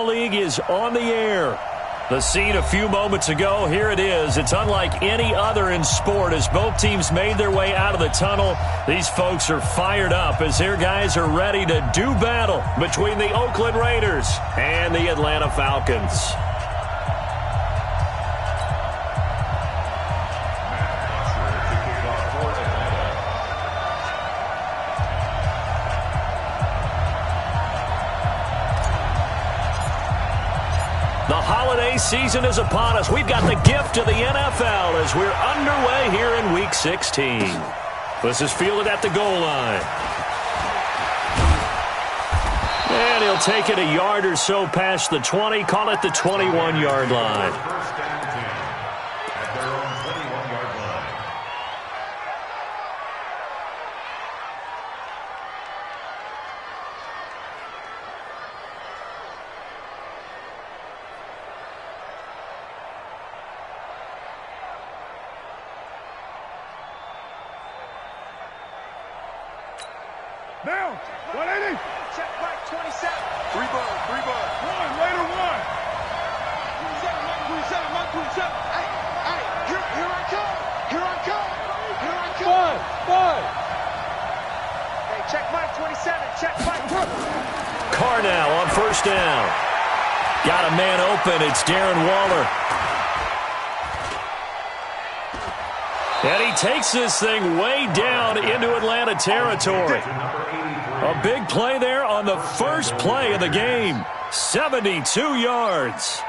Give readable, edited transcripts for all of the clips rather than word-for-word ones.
League is on the air. The scene a few moments ago, here it is. It's unlike any other in sport as both teams made their way out of the tunnel. These folks are fired up as their guys are ready to do battle between the Oakland Raiders and the Atlanta Falcons. Season is upon us. We've got the gift of the NFL as we're underway here in Week 16. This is fielded at the goal line. And he'll take it a yard or so past the 20, call it the 21-yard line. Now, 180. Check back, 27. Three bud. One, later one. 27. Hey, here I come. Five. Hey, check back, 27. Check back. Carr now on first down. Got a man open. It's Darren Waller. And he takes this thing way down into Atlanta territory. A big play there on the first play of the game. 72 yards.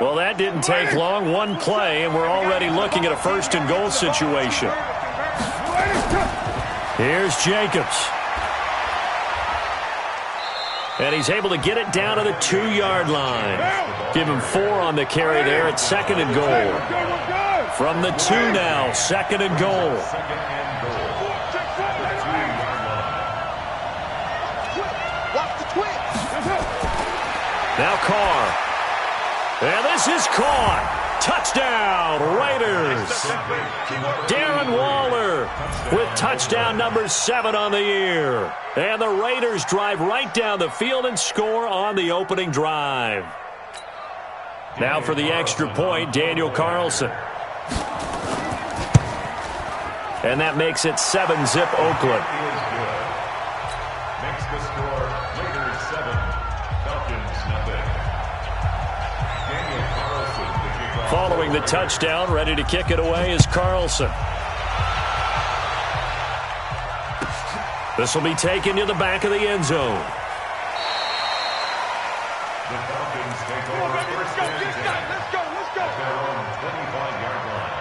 Well, that didn't take long. One play, and we're already looking at a first and goal situation. Here's Jacobs. And he's able to get it down to the 2-yard line. Give him 4 on the carry there at second and goal. From the 2 now, second and goal. Now Carr. And this is caught. Touchdown, Raiders. Darren Waller with touchdown number 7 on the year. And the Raiders drive right down the field and score on the opening drive. Now for the extra point, Daniel Carlson. And that makes it 7-zip Oakland. Makes the score Raiders 7, Falcons nothing. Daniel Carlson, the kickoff. Following the touchdown, ready to kick it away is Carlson. This will be taken to the back of the end zone. The Falcons take over first and 10. Let's go. At their own 25-yard line.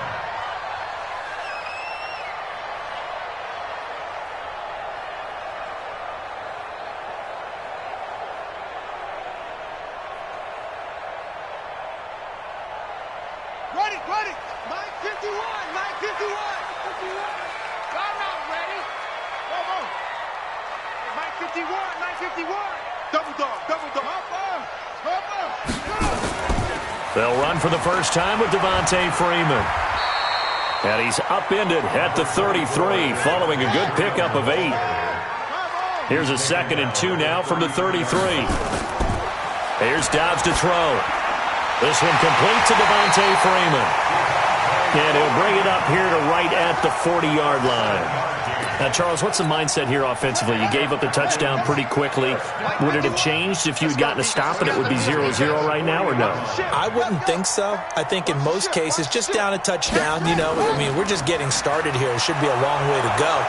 Ready. 9:51. Timeout, ready. Come on. 9:51. Double dog. They'll run for the first time with Devontae Freeman. And he's upended at the 33 following a good pickup of 8. Here's a 2nd and 2 now from the 33. Here's Dobbs to throw. This one complete to Devontae Freeman. And he'll bring it up here to right at the 40-yard line. Now, Charles, what's the mindset here offensively? You gave up the touchdown pretty quickly. Would it have changed if you had gotten a stop and it would be 0-0 right now, or no? I wouldn't think so. I think in most cases, just down a touchdown, we're just getting started here. It should be a long way to go.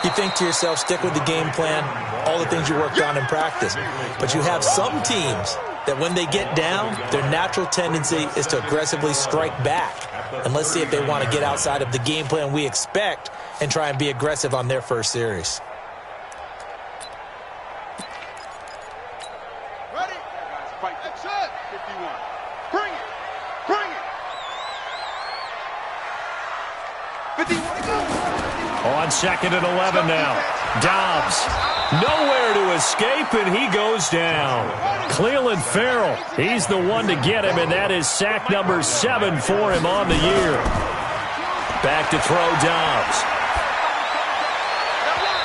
You think to yourself, stick with the game plan, all the things you worked on in practice. But you have some teams that when they get down, their natural tendency is to aggressively strike back. And let's see if they want to get outside of the game plan we expect and try and be aggressive on their first series. Ready? Fight. That's it. 51. Bring it. 51. On 2nd and 11 now. Dobbs. Nowhere to escape, and he goes down. Cleveland Farrell, he's the one to get him, and that is sack number 7 for him on the year. Back to throw Dobbs.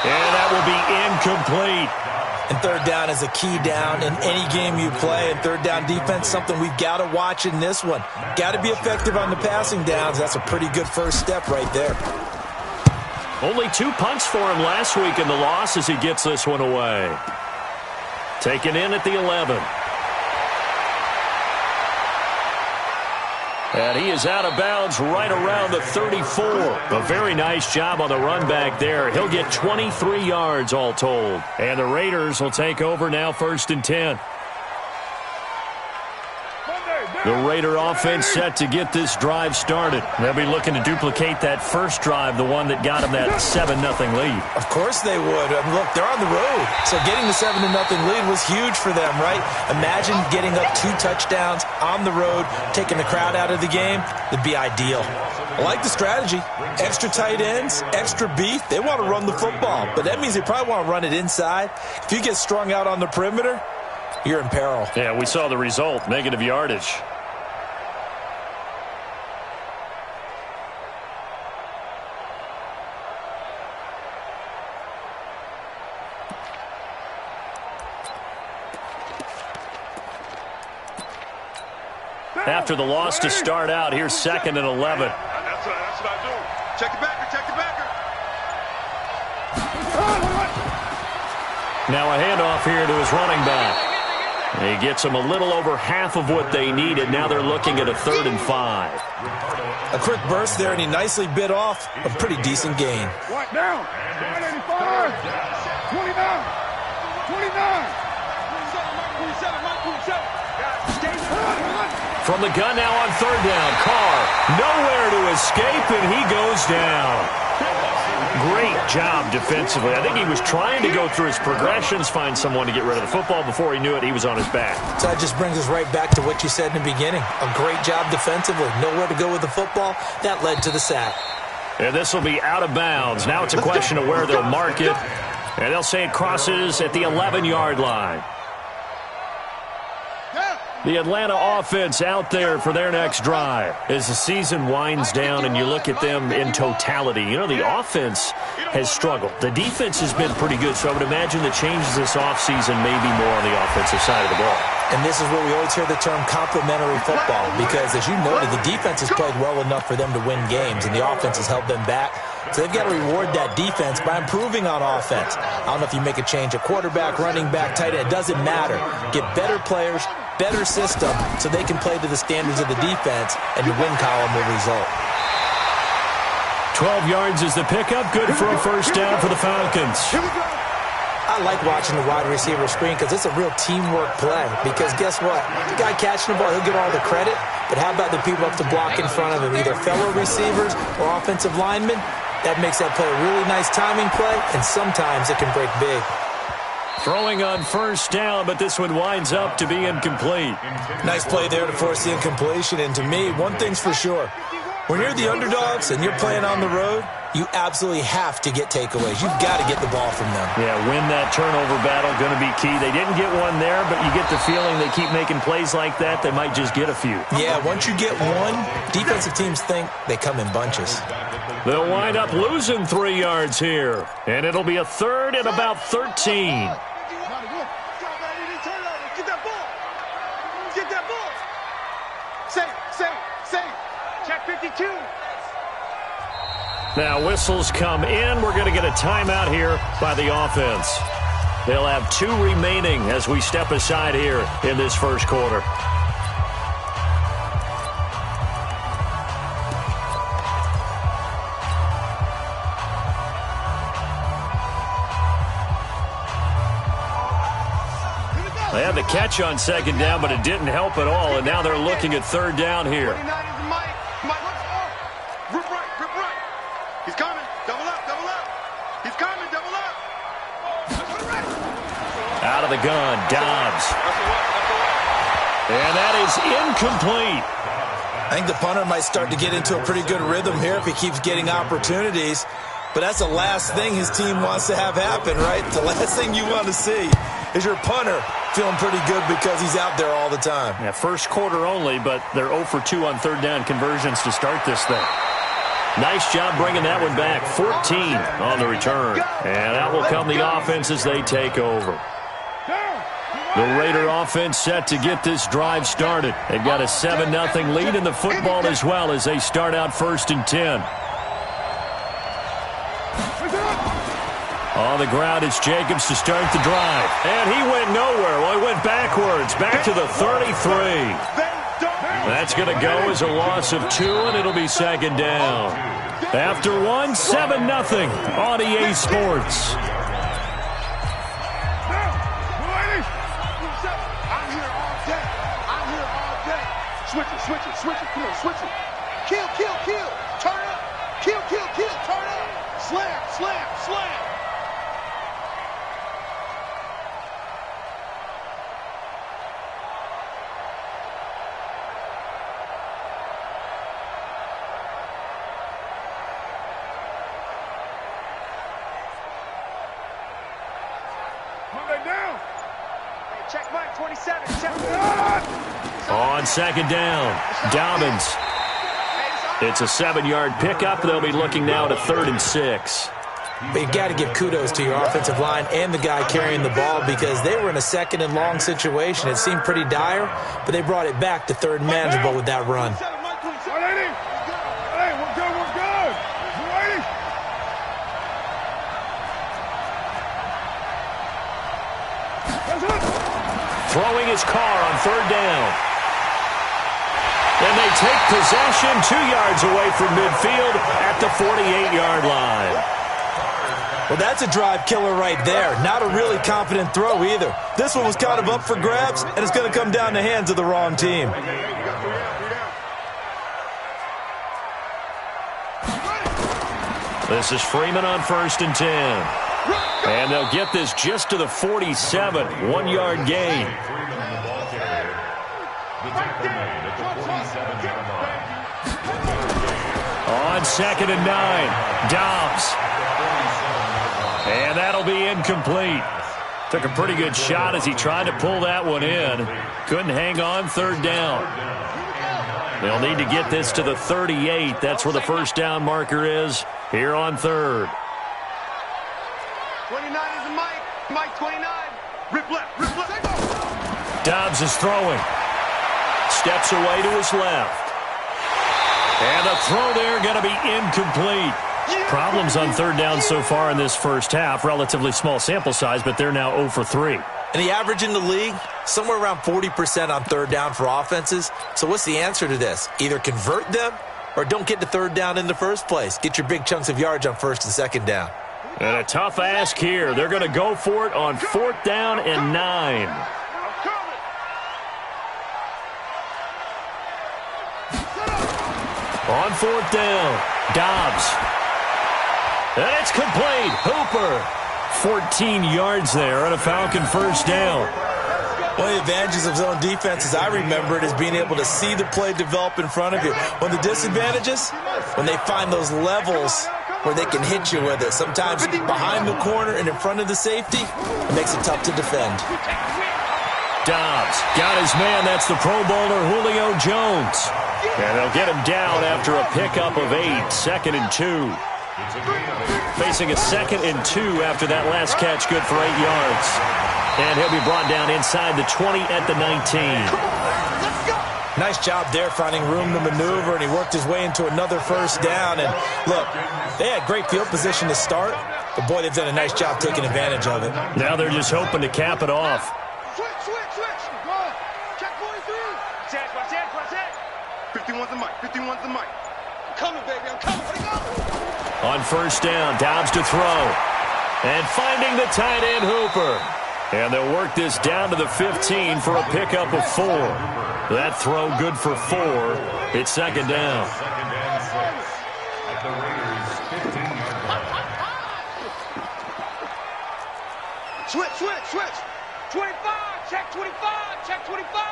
And that will be incomplete. And third down is a key down in any game you play. And third down defense, something we've got to watch in this one. Got to be effective on the passing downs. That's a pretty good first step right there. Only 2 punts for him last week in the loss as he gets this one away. Taken in at the 11. And he is out of bounds right around the 34. A very nice job on the run back there. He'll get 23 yards all told. And the Raiders will take over now, 1st and 10. The Raider offense set to get this drive started. They'll be looking to duplicate that first drive, the one that got them that 7-0 lead. Of course they would. Look, they're on the road. So getting the 7-0 lead was huge for them, right? Imagine getting up 2 touchdowns on the road, taking the crowd out of the game. It'd be ideal. I like the strategy. Extra tight ends, extra beef. They want to run the football, but that means they probably want to run it inside. If you get strung out on the perimeter, you're in peril. Yeah, we saw the result, negative yardage. After the loss to start out, here's 2nd and 11. That's what I do. Check the backer, check the backer. Now a handoff here to his running back. He gets them a little over half of what they needed. Now they're looking at a 3rd and 5. A quick burst there, and he nicely bit off a pretty decent gain. What down? 185, 29, 29. From the gun now on 3rd down. Carr nowhere to escape, and he goes down. Great job defensively. I think he was trying to go through his progressions, find someone to get rid of the football. Before he knew it, he was on his back. So that just brings us right back to what you said in the beginning. A great job defensively. Nowhere to go with the football. That led to the sack. And this will be out of bounds. Now it's a question of where they'll mark it. And they'll say it crosses at the 11-yard line. The Atlanta offense out there for their next drive. As the season winds down and you look at them in totality, you know, the offense has struggled. The defense has been pretty good, so I would imagine the changes this offseason may be more on the offensive side of the ball. And this is where we always hear the term complementary football, because as you noted, the defense has played well enough for them to win games, and the offense has held them back. So they've got to reward that defense by improving on offense. I don't know if you make a change at quarterback, running back, tight end. It doesn't matter. Get better players, better system, so they can play to the standards of the defense, and the win column will result. 12 yards is the pickup. Good for a 1st down for the Falcons. I like watching the wide receiver screen because it's a real teamwork play. Because guess what? The guy catching the ball, he'll get all the credit. But how about the people up to block in front of him, either fellow receivers or offensive linemen? That makes that play a really nice timing play, and sometimes it can break big. Throwing on 1st down, but this one winds up to be incomplete. Nice play there to force the incompletion. And to me, one thing's for sure. When you're the underdogs and you're playing on the road, you absolutely have to get takeaways. You've got to get the ball from them. Yeah, win that turnover battle, going to be key. They didn't get one there, but you get the feeling they keep making plays like that, they might just get a few. Yeah, once you get one, defensive teams think they come in bunches. They'll wind up losing 3 yards here, and it'll be a 3rd and about 13. Get that ball. Get that ball. Say. Check 52. Now whistles come in. We're going to get a timeout here by the offense. They'll have 2 remaining as we step aside here in this 1st quarter. They had the catch on 2nd down, but it didn't help at all, and now they're looking at 3rd down here. Rip right. He's coming. Double up. He's coming. Double up. Out of the gun, Dobbs. And that is incomplete. I think the punter might start to get into a pretty good rhythm here if he keeps getting opportunities. But that's the last thing his team wants to have happen, right? The last thing you want to see is your punter feeling pretty good because he's out there all the time. Yeah, 1st quarter only, but they're 0 for 2 on 3rd down conversions to start this thing. Nice job bringing that one back. 14 on the return. And that will come the offense as they take over. The Raider offense set to get this drive started. They've got a 7-0 lead in the football as well as they start out 1st and 10. On the ground, it's Jacobs to start the drive. And he went nowhere. Well, he went backwards, back to the 33. That's going to go as a loss of 2, and it'll be 2nd down. After 1, 7-0 on EA Sports. Switch it, come on, switch it. Kill, turn up. Kill, turn up. Slam. Down. Check Mike, 27. Check. On 2nd down, Dobbins. It's a 7-yard pickup. They'll be looking now to 3rd and 6. But you've got to give kudos to your offensive line and the guy carrying the ball because they were in a 2nd and long situation. It seemed pretty dire, but they brought it back to 3rd and manageable with that run. Throwing his car on 3rd down. And they take possession 2 yards away from midfield at the 48-yard line. Well, that's a drive killer right there. Not a really confident throw either. This one was kind of up for grabs, and it's going to come down the hands of the wrong team. This is Freeman on 1st and 10. And they'll get this just to the 47. 1-yard gain. On 2nd and 9, Dobbs. And that'll be incomplete. Took a pretty good shot as he tried to pull that one in. Couldn't hang on 3rd down. They'll need to get this to the 38. That's where the 1st down marker is here on 3rd. 29 is a Mike. Mike 29. Rip left. Dobbs is throwing. Steps away to his left. And the throw there going to be incomplete. Problems on 3rd down so far in this first half. Relatively small sample size, but they're now 0 for 3. And the average in the league, somewhere around 40% on 3rd down for offenses. So what's the answer to this? Either convert them or don't get to 3rd down in the first place. Get your big chunks of yards on 1st and 2nd down. And a tough ask here. They're going to go for it on 4th down and 9. On 4th down, Dobbs. And it's complete. Hooper. 14 yards there on a Falcon 1st down. One of the advantages of zone defense, as I remember it, is being able to see the play develop in front of you. One of the disadvantages, when they find those levels where they can hit you with it. Sometimes behind the corner and in front of the safety, it makes it tough to defend. Dobbs got his man. That's the Pro Bowler Julio Jones. And they'll get him down after a pickup of 8. 2nd and 2. Facing a 2nd and 2 after that last catch, good for 8 yards. And he'll be brought down inside the 20 at the 19. Nice job there finding room to maneuver, and he worked his way into another 1st down. And look, they had great field position to start, but boy, they've done a nice job taking advantage of it. Now they're just hoping to cap it off. Switch. Check 43. 51's the mic. 51's the mic. I'm coming, baby. I'm coming. Where'd he go? On 1st down, Dobbs to throw. And finding the tight end, Hooper. And they'll work this down to the 15 for a pickup of 4. That throw good for 4. It's 2nd down. At the Raiders' 15-yard line. Switch. 25. Check 25. Check 25.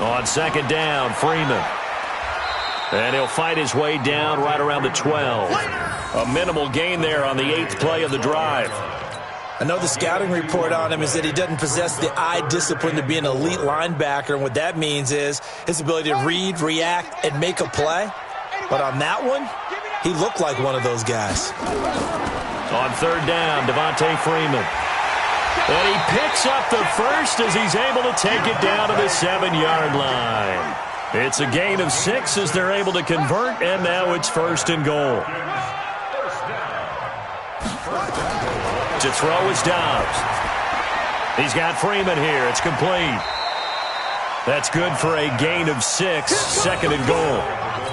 On 2nd down, Freeman. And he'll fight his way down right around the 12. A minimal gain there on the 8th play of the drive. I know the scouting report on him is that he doesn't possess the eye discipline to be an elite linebacker, and what that means is his ability to read, react, and make a play. But on that one, he looked like one of those guys. On third down, Devontae Freeman. And he picks up the first as he's able to take it down to the 7-yard line. It's a gain of 6 as they're able to convert, and now it's first and goal. To throw is Dobbs. He's got Freeman here. It's complete. That's good for a gain of 6, second and goal.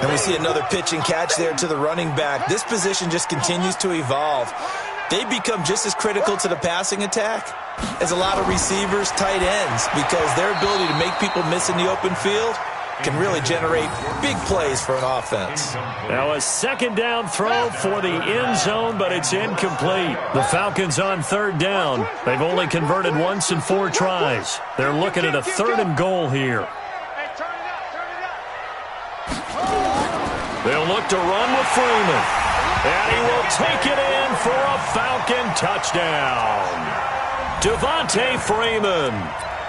And we see another pitch and catch there to the running back. This position just continues to evolve. They become just as critical to the passing attack as a lot of receivers, tight ends, because their ability to make people miss in the open field can really generate big plays for an offense. Now a second down throw for the end zone, but it's incomplete. The Falcons on third down. They've only converted once in 4 tries. They're looking at a third and goal here. They'll look to run with Freeman. And he will take it in for a Falcon touchdown. Devontae Freeman.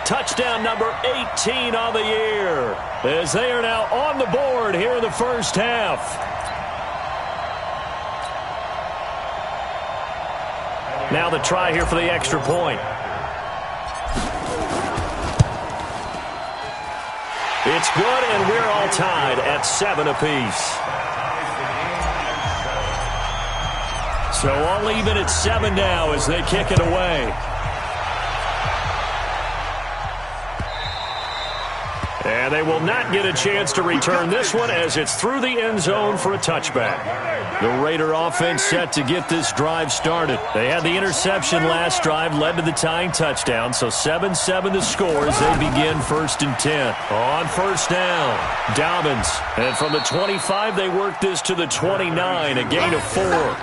Touchdown number 18 on the year, as they are now on the board here in the first half. Now the try here for the extra point. It's good, and we're all tied at 7 apiece. So all even at 7 now as they kick it away. And they will not get a chance to return this one as it's through the end zone for a touchback. The Raider offense set to get this drive started. They had the interception last drive, led to the tying touchdown, so 7-7 the score as they begin first and 10. On first down, Dobbins. And from the 25, they work this to the 29, a gain of 4.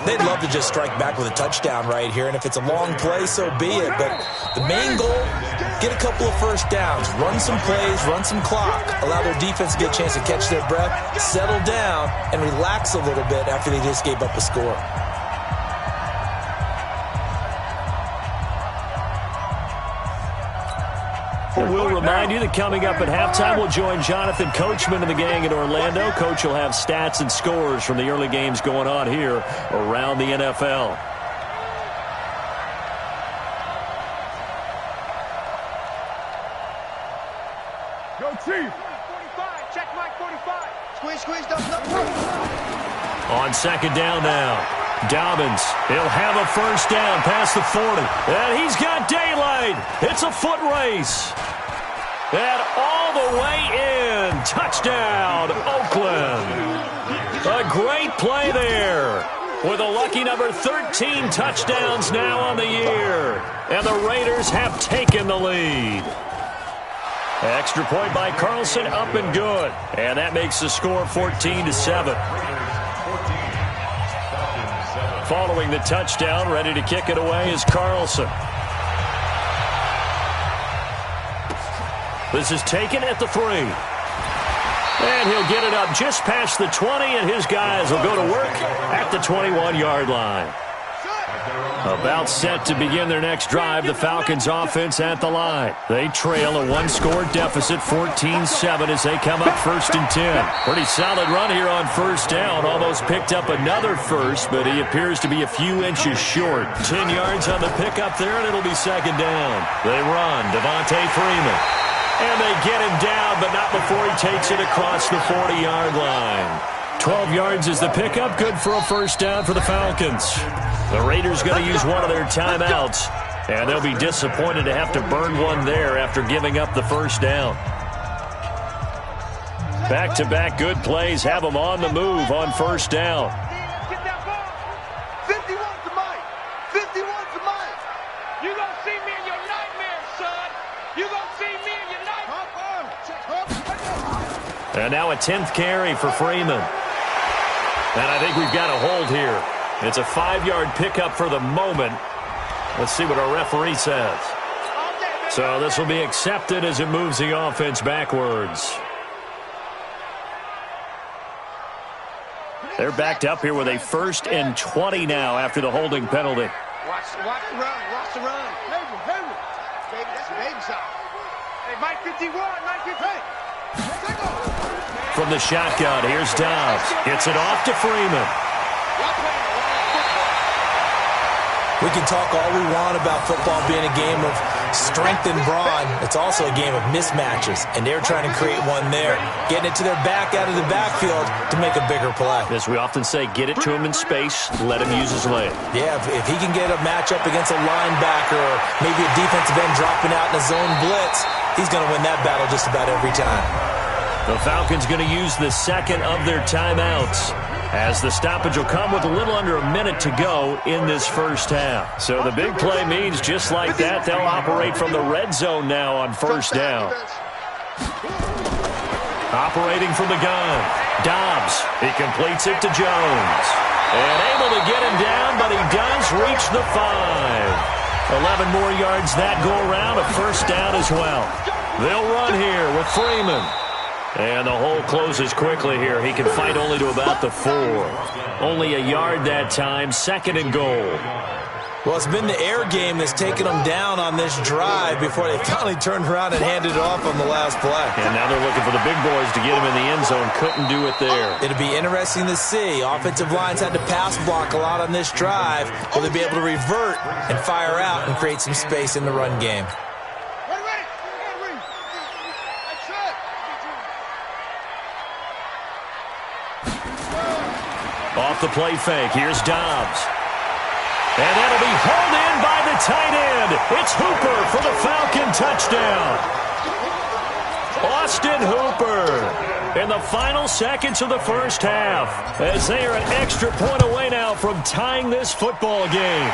They'd love to just strike back with a touchdown right here, and if it's a long play, so be it. But the main goal, get a couple of first downs, run some plays, run some clock, allow their defense to get a chance to catch their breath, settle down, and relax a little bit after they just gave up a score. And we'll remind you that coming up at halftime, we'll join Jonathan Coachman and the gang in Orlando. Coach will have stats and scores from the early games going on here around the NFL. Go Chief. 45. Check Mike 45. Squeeze, On second down now, Dobbins. He'll have a first down past the 40. And he's got daylight. It's a foot race. And all the way in. Touchdown, Oakland. A great play there. With a lucky number 13 touchdowns now on the year. And the Raiders have taken the lead. Extra point by Carlson, up and good. And that makes the score 14-7. Following the touchdown, ready to kick it away is Carlson. This is taken at the 3. And he'll get it up just past the 20, and his guys will go to work at the 21-yard line. About set to begin their next drive, the Falcons offense at the line. They trail a 1-score deficit, 14-7 as they come up first and 10. Pretty solid run here on first down. Almost picked up another first, but he appears to be a few inches short. 10 yards on the pickup there, and it'll be second down. They run, Devontae Freeman. And they get him down, but not before he takes it across the 40-yard line. 12 yards is the pickup, good for a first down for the Falcons. The Raiders going to use one of their timeouts, and they'll be disappointed to have to burn one there after giving up the first down. Back-to-back good plays have them on the move on first down. Get that ball. 51's the mic. 51's the mic. You gonna see me in your nightmares, son. You gonna see me in your nightmares. And now a 10th carry for Freeman. And I think we've got a hold here. It's a 5-yard pickup for the moment. Let's see what our referee says. So this will be accepted as it moves the offense backwards. They're backed up here with a 1st and 20 now after the holding penalty. Watch the run. Watch the run. Henry. Baby, that's a baby shot. Hey, Mike 51. Mike 50. Hey. from the shotgun. Here's Dobbs. Gets it off to Freeman. We can talk all we want about football being a game of strength and brawn. It's also a game of mismatches, and they're trying to create one there, getting it to their back out of the backfield to make a bigger play. As we often say, get it to him in space, let him use his leg. Yeah, if he can get a matchup against a linebacker or maybe a defensive end dropping out in a zone blitz, he's going to win that battle just about every time. The Falcons going to use the second of their timeouts, as the stoppage will come with a little under a minute to go in this first half. So the big play means just like that, they'll operate from the red zone now on first down. Operating from the gun, Dobbs. He completes it to Jones. And able to get him down, but he does reach the 5. 11 more yards that go around, a first down as well. They'll run here with Freeman. And the hole closes quickly here. He can fight only to about the 4. Only a yard that time, second and goal. Well, it's been the air game that's taken them down on this drive before they finally turned around and handed it off on the last play. And now they're looking for the big boys to get him in the end zone. Couldn't do it there. It'll be interesting to see. Offensive lines had to pass block a lot on this drive. Will they be able to revert and fire out and create some space in the run game? Off the play fake, here's Dobbs. And that'll be hauled in by the tight end. It's Hooper for the Falcon touchdown. Austin Hooper in the final seconds of the first half, as they are an extra point away now from tying this football game.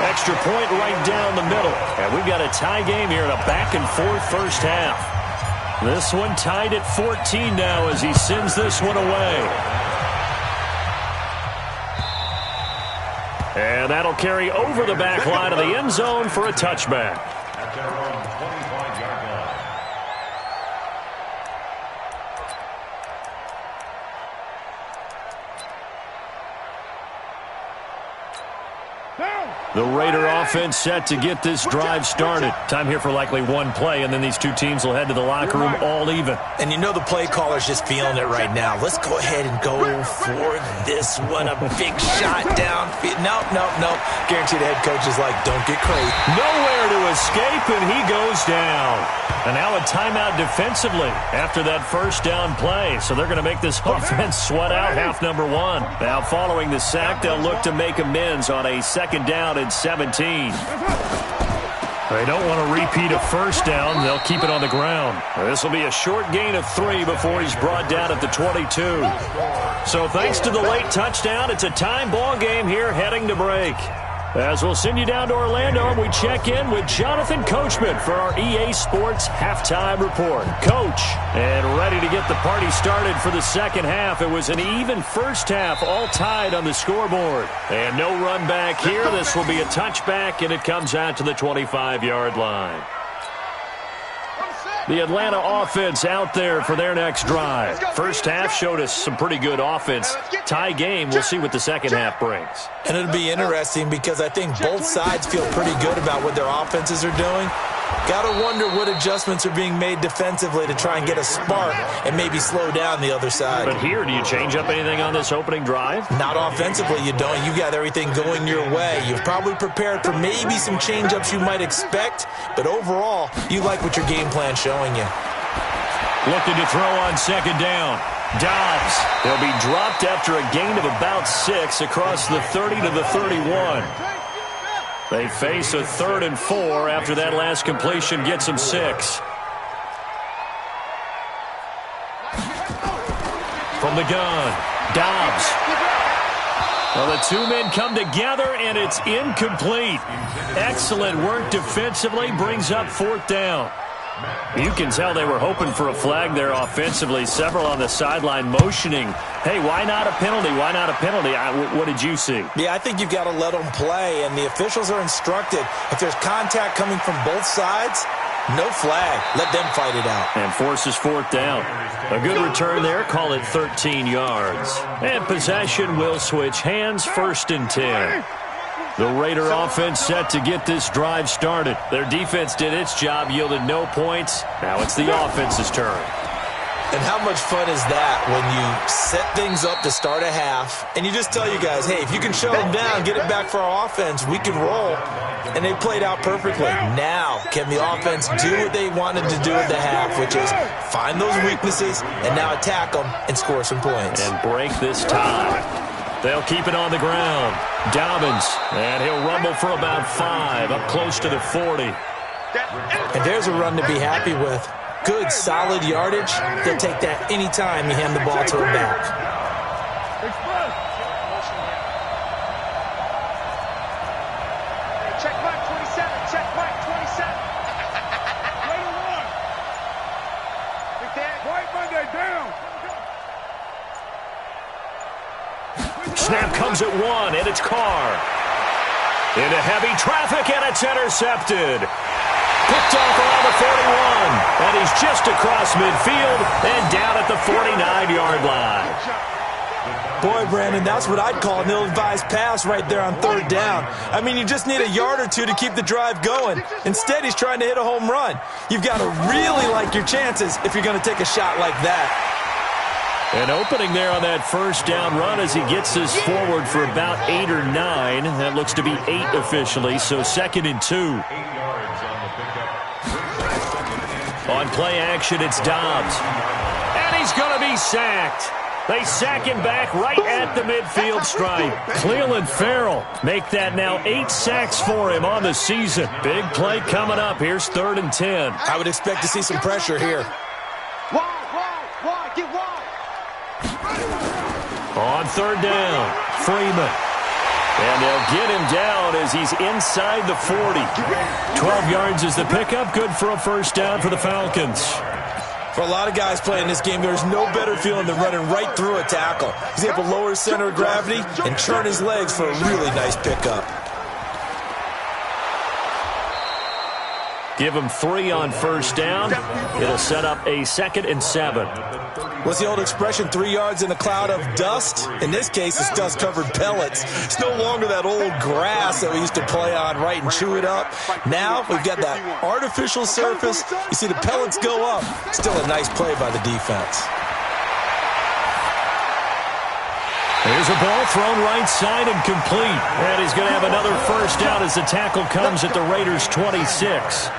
Extra point right down the middle. And we've got a tie game here in a back-and-forth first half. This one tied at 14 now as he sends this one away. And that'll carry over the back line of the end zone for a touchback. At their own 25-yard line. The Raider offense set to get this drive started. Time here for likely one play, and then these two teams will head to the locker room all even. And you know the play caller's just feeling it right now. Let's go ahead and go for this one. A big shot downfield. Nope. Guarantee the head coach is like, don't get crazy. Nowhere to escape, and he goes down. And now a timeout defensively after that first down play. So they're going to make this offense sweat out half number 1. Now following the sack, they'll look to make amends on a second down and 17. They don't want to repeat a first down. They'll keep it on the ground. This will be a short gain of 3 before he's brought down at the 22. So thanks to the late touchdown, it's a time ball game here heading to break. As we'll send you down to Orlando, and we check in with Jonathan Coachman for our EA Sports Halftime Report. Coach, and ready to get the party started for the second half. It was an even first half, all tied on the scoreboard. And no run back here. This will be a touchback, and it comes out to the 25-yard line. The Atlanta offense out there for their next drive. First half showed us some pretty good offense. Tie game, we'll see what the second half brings. And it'll be interesting because I think both sides feel pretty good about what their offenses are doing. Got to wonder what adjustments are being made defensively to try and get a spark and maybe slow down the other side. But here, do you change up anything on this opening drive? Not offensively, you don't. You got everything going your way. You've probably prepared for maybe some change-ups you might expect, but overall, you like what your game plan's showing you. Looking to throw on second down. Dobbs. He'll be dropped after a gain of about 6 across the 30 to the 31. They face a 3rd and 4 after that last completion gets them 6. From the gun, Dobbs. Well, the two men come together, and it's incomplete. Excellent work defensively, brings up 4th down. You can tell they were hoping for a flag there offensively. Several on the sideline motioning, hey, why not a penalty? Why not a penalty? What did you see? Yeah, I think you've got to let them play, and the officials are instructed. If there's contact coming from both sides, no flag. Let them fight it out. And forces 4th down. A good return there. Call it 13 yards. And possession will switch hands, 1st and 10. The Raider offense set to get this drive started. Their defense did its job, yielded no points. Now it's the offense's turn. And how much fun is that when you set things up to start a half, and you just tell you guys, hey, if you can show them down, get it back for our offense, we can roll. And they played out perfectly. Now, can the offense do what they wanted to do at the half, which is find those weaknesses and now attack them and score some points. And break this tie. They'll keep it on the ground. Dobbins, and he'll rumble for about 5, up close to the 40. And there's a run to be happy with. Good, solid yardage. They'll take that any time you hand the ball to him back. Check Mike 27. Check Mike 27. Later on. Big Dad. White Monday down. Snap comes at 1, and it's Carr. Into heavy traffic, and it's intercepted. Picked off around the 41, and he's just across midfield and down at the 49-yard line. Boy, Brandon, that's what I'd call an ill-advised pass right there on 3rd down. I mean, you just need a yard or two to keep the drive going. Instead, he's trying to hit a home run. You've got to really like your chances if you're going to take a shot like that. An opening there on that 1st down run as he gets us forward for about 8 or 9. That looks to be 8 officially, so 2nd and 2. On play action, it's Dobbs. And he's going to be sacked. They sack him back right at the midfield stripe. Cleveland Farrell make that now 8 sacks for him on the season. Big play coming up. Here's 3rd and 10. I would expect to see some pressure here. Wide, get wide. On 3rd down, Freeman. And they'll get him down as he's inside the 40. 12 yards is the pickup. Good for a 1st down for the Falcons. For a lot of guys playing this game, there's no better feeling than running right through a tackle. He's able to lower his center of gravity and turn his legs for a really nice pickup. Give him 3 on 1st down. It'll set up a 2nd and 7. What's the old expression, 3 yards in a cloud of dust? In this case, it's dust-covered pellets. It's no longer that old grass that we used to play on, right, and chew it up. Now, we've got that artificial surface. You see the pellets go up. Still a nice play by the defense. There's a ball thrown right side and complete. And he's going to have another 1st down as the tackle comes at the Raiders' 26.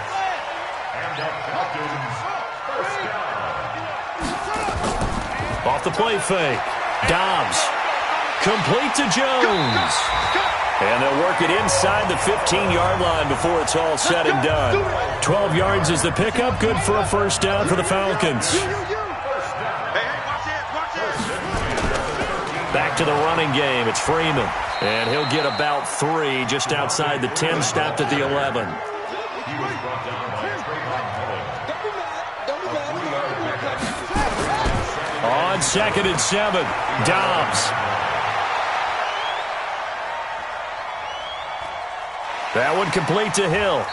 Off the play fake. Dobbs. Complete to Jones. And they'll work it inside the 15-yard line before it's all said and done. 12 yards is the pickup. Good for a 1st down for the Falcons. Back to the running game. It's Freeman. And he'll get about 3 just outside the 10, stopped at the 11. On 2nd and 7, Dobbs. That one complete to Hill.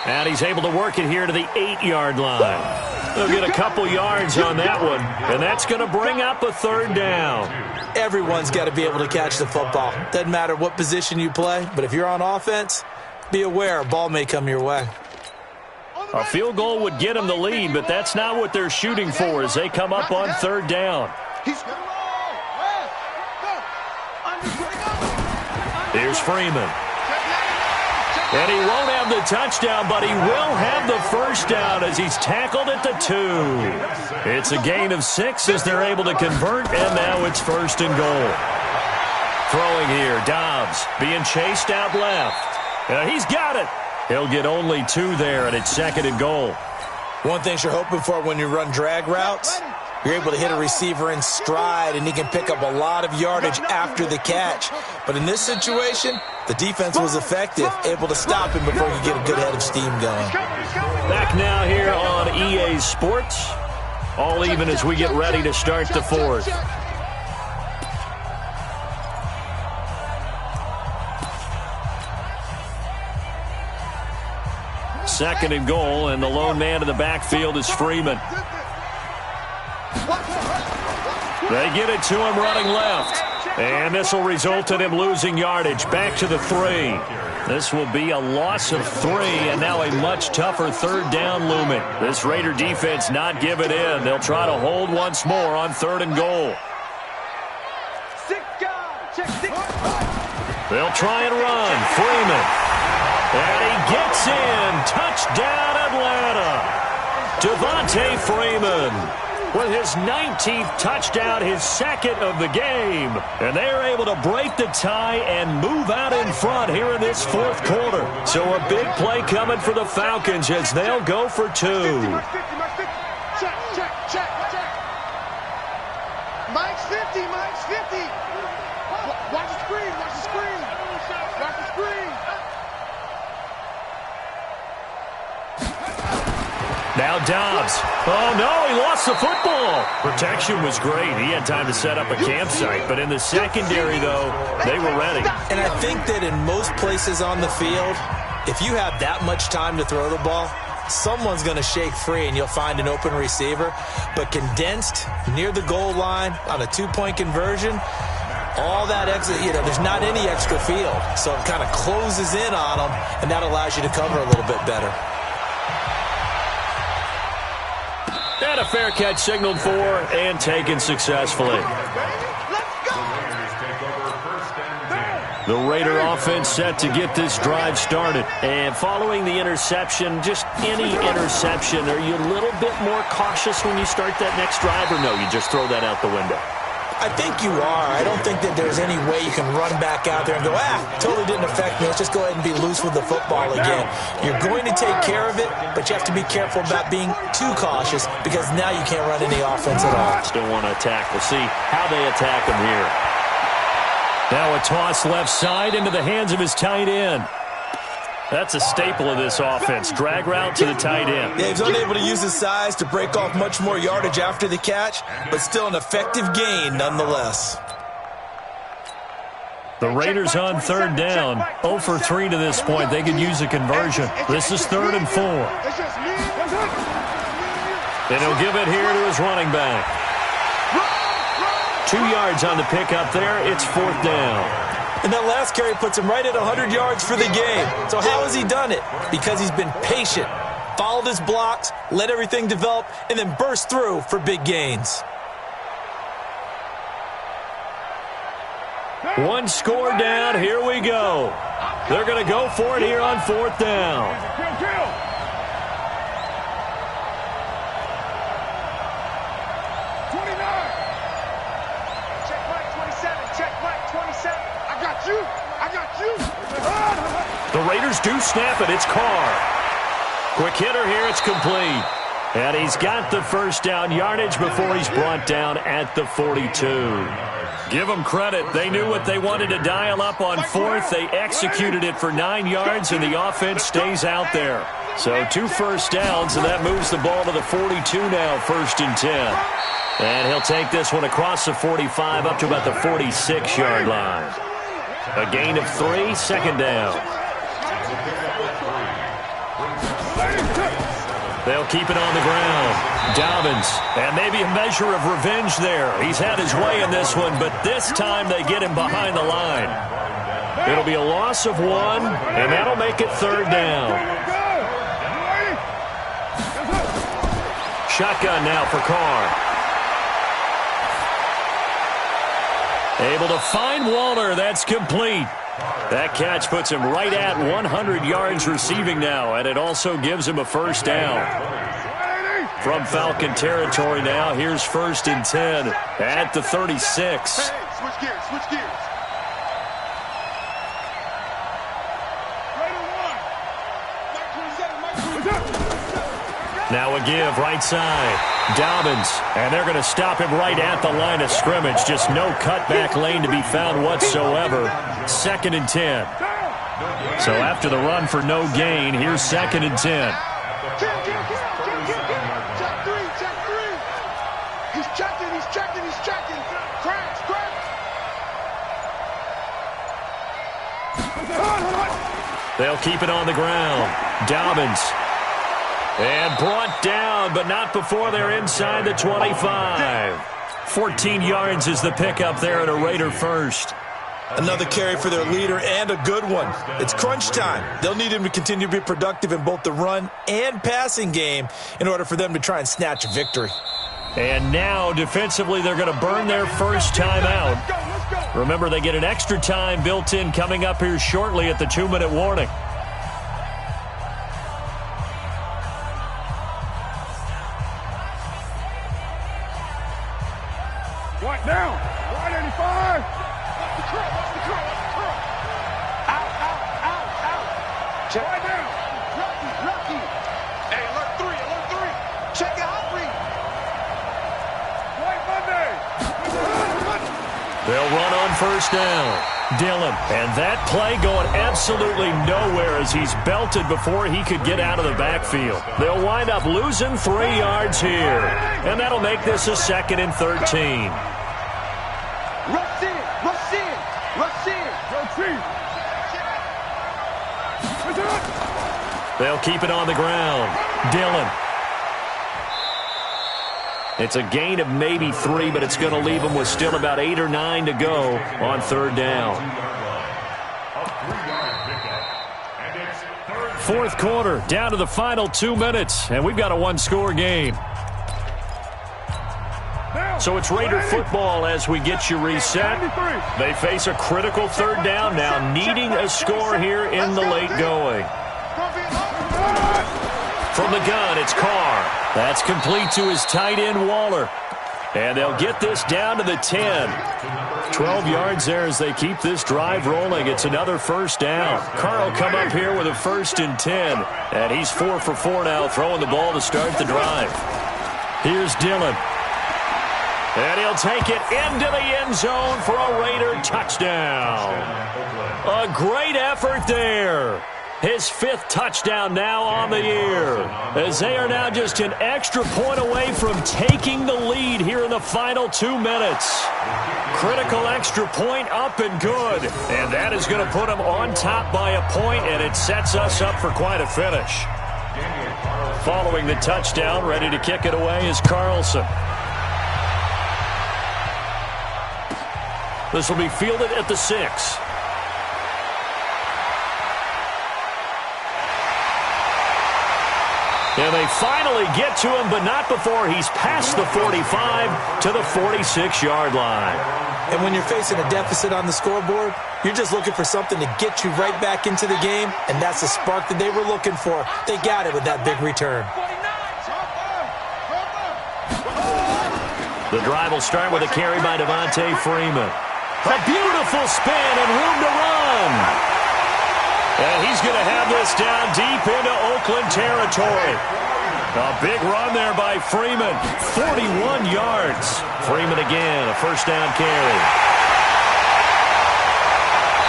And he's able to work it here to the 8-yard line. They'll get a couple yards on that one, and that's going to bring up a 3rd down. Everyone's got to be able to catch the football. Doesn't matter what position you play, but if you're on offense, be aware a ball may come your way. A field goal would get them the lead, but that's not what they're shooting for as they come up on 3rd down. Here's Freeman. And he won't have the touchdown, but he will have the 1st down as he's tackled at the 2. It's a gain of 6 as they're able to convert, and now it's 1st and goal. Throwing here, Dobbs being chased out left. He's got it. He'll get only 2 there, and it's 2nd and goal. One thing you're hoping for when you run drag routes, you're able to hit a receiver in stride, and he can pick up a lot of yardage after the catch. But in this situation, the defense was effective, able to stop him before he could get a good head of steam going. Back now here on EA Sports. All even as we get ready to start the 4th. Second and goal, and the lone man in the backfield is Freeman. They get it to him running left. And this will result in him losing yardage. Back to the 3. This will be a loss of 3, and now a much tougher third down looming. This Raider defense not giving in. They'll try to hold once more on 3rd and goal. They'll try and run. Freeman. And he gets in. Touchdown, Atlanta. Devontae Freeman with his 19th touchdown, his 2nd of the game. And they're able to break the tie and move out in front here in this 4th quarter. So a big play coming for the Falcons as they'll go for 2. Mike's 50, Mike's 50. Watch the screen, watch the screen. Watch the screen. Now Dobbs. Oh, no, he lost the football. Protection was great. He had time to set up a campsite. But in the secondary, though, they were ready. And I think that in most places on the field, if you have that much time to throw the ball, someone's going to shake free and you'll find an open receiver. But condensed near the goal line on a 2-point conversion, all that exit, there's not any extra field. So it kind of closes in on them, and that allows you to cover a little bit better. And a fair catch signaled for and taken successfully. The Raider offense set to get this drive started. And following the interception, just any interception, are you a little bit more cautious when you start that next drive, or no, you just throw that out the window? I think you are. I don't think that there's any way you can run back out there and go, totally didn't affect me. Let's just go ahead and be loose with the football again. You're going to take care of it, but you have to be careful about being too cautious because now you can't run any offense at all. Still want to attack. We'll see how they attack him here. Now a toss left side into the hands of his tight end. That's a staple of this offense. Drag route to the tight end. Yeah, he's unable to use his size to break off much more yardage after the catch, but still an effective gain nonetheless. The Raiders on 3rd down. 0 for 3 to this point. They could use a conversion. This is 3rd and 4. And he'll give it here to his running back. 2 yards on the pickup there. It's 4th down. And that last carry puts him right at 100 yards for the game. So how has he done it? Because he's been patient, followed his blocks, let everything develop, and then burst through for big gains. 1 score down. Here we go. They're going to go for it here on 4th down. The Raiders do snap it. It's Carr. Quick hitter here. It's complete. And he's got the first down yardage before he's brought down at the 42. Give them credit. They knew what they wanted to dial up on 4th. They executed it for 9 yards, and the offense stays out there. So 2 first downs, and that moves the ball to the 42 now, 1st and 10. And he'll take this one across the 45 up to about the 46-yard line. A gain of 3, 2nd down. They'll keep it on the ground. Dobbins, and maybe a measure of revenge there. He's had his way in this one, but this time they get him behind the line. It'll be a loss of 1, and that'll make it 3rd down. Shotgun now for Carr. Able to find Waller. That's complete. That catch puts him right at 100 yards receiving now, and it also gives him a first down. From Falcon territory now, here's 1st and 10 at the 36. Switch gears, switch gears. Now a give right side. Dobbins, and they're going to stop him right at the line of scrimmage. Just no cutback lane to be found whatsoever. 2nd and 10. So after the run for no gain, here's 2nd and 10. Check 3. He's checking. Crash. They'll keep it on the ground. Dobbins. And brought down, but not before they're inside the 25. 14 yards is the pickup there at a Raider first. Another carry for their leader and a good one. It's crunch time. They'll need him to continue to be productive in both the run and passing game in order for them to try and snatch a victory. And now, defensively, they're going to burn their first timeout. Remember, they get an extra time built in coming up here shortly at the 2-minute warning. Right now. Right 85. Watch the curl. Watch the curl. Watch the curl. Out. Check. Right now. Lucky. Hey, alert 3. Alert 3. Check it out, read. White Monday. They'll run on first down. Dillon. And that play going absolutely nowhere as he's belted before he could get out of the backfield. They'll wind up losing 3 yards here. And that'll make this a 2nd and 13. Rush in. They'll keep it on the ground. Dillon. It's a gain of maybe 3, but it's going to leave them with still about 8 or 9 to go on 3rd down. 4th quarter, down to the final 2 minutes, and we've got a 1-score game. So it's Raider football as we get you reset. They face a critical 3rd down now, needing a score here in the late going. From the gun, it's Carr. That's complete to his tight end, Waller. And they'll get this down to the 10. 12 yards there as they keep this drive rolling. It's another 1st down. Carr will come up here with a 1st and 10. And he's 4 for 4 now, throwing the ball to start the drive. Here's Dillon. And he'll take it into the end zone for a Raider touchdown. A great effort there. His 5th touchdown now on the year, as they are now just an extra point away from taking the lead here in the final 2 minutes. Critical extra point up and good, and that is going to put them on top by a point, and it sets us up for quite a finish. Following the touchdown, ready to kick it away is Carlson. This will be fielded at the 6. And they finally get to him, but not before he's past the 45 to the 46-yard line. And when you're facing a deficit on the scoreboard, you're just looking for something to get you right back into the game, and that's the spark that they were looking for. They got it with that big return. The drive will start with a carry by Devontae Freeman. A beautiful spin and room to run. And he's going to have this down deep into Oakland territory. A big run there by Freeman. 41 yards. Freeman again, a 1st down carry.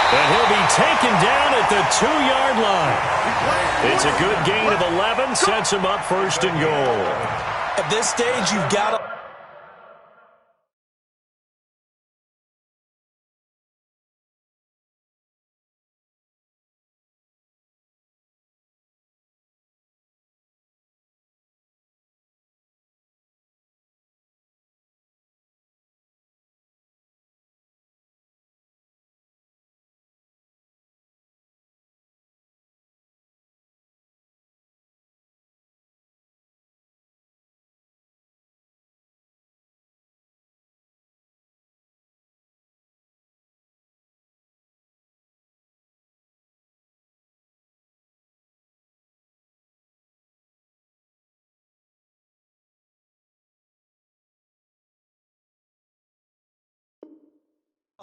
And he'll be taken down at the 2-yard line. It's a good gain of 11, sets him up 1st and goal. At this stage, you've got to...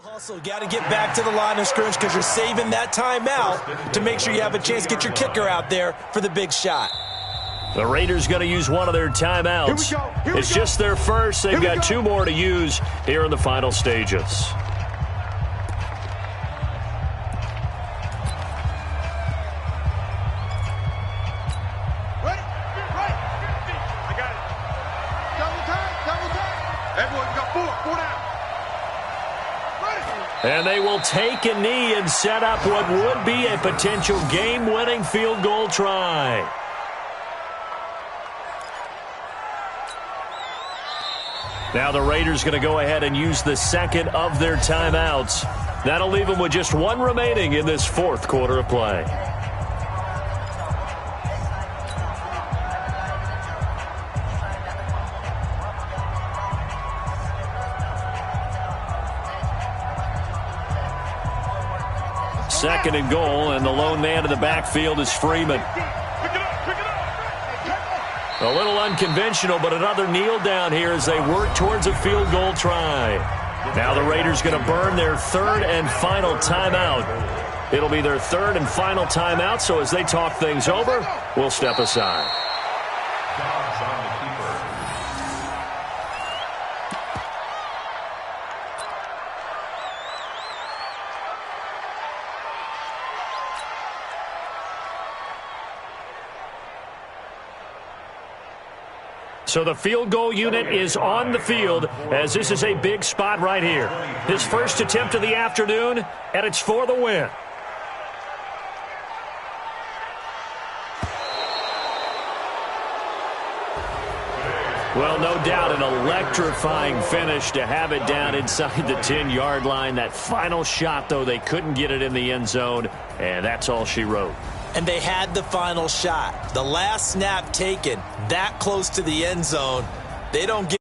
Hustle, got to get back to the line of scrimmage because you're saving that timeout to make sure you have a chance to get your kicker out there for the big shot. The Raiders going to use one of their timeouts. It's just their first. They've got 2 more to use here in the final stages. Ready? Right. I got it. Double time. Everyone got 4 down. And they will take a knee and set up what would be a potential game-winning field goal try. Now the Raiders going to go ahead and use the second of their timeouts. That'll leave them with just one remaining in this fourth quarter of play. Second and goal, and the lone man in the backfield is Freeman. A little unconventional, but another kneel down here as they work towards a field goal try. Now the Raiders going to burn their third and final timeout. It'll be their third and final timeout, so as they talk things over, we'll step aside. Dogs on the keeper. So the field goal unit is on the field as this is a big spot right here. His first attempt of the afternoon, and it's for the win. Well, no doubt an electrifying finish to have it down inside the 10-yard line. That final shot, though, they couldn't get it in the end zone, and that's all she wrote. And they had the final shot. The last snap taken that close to the end zone. They don't get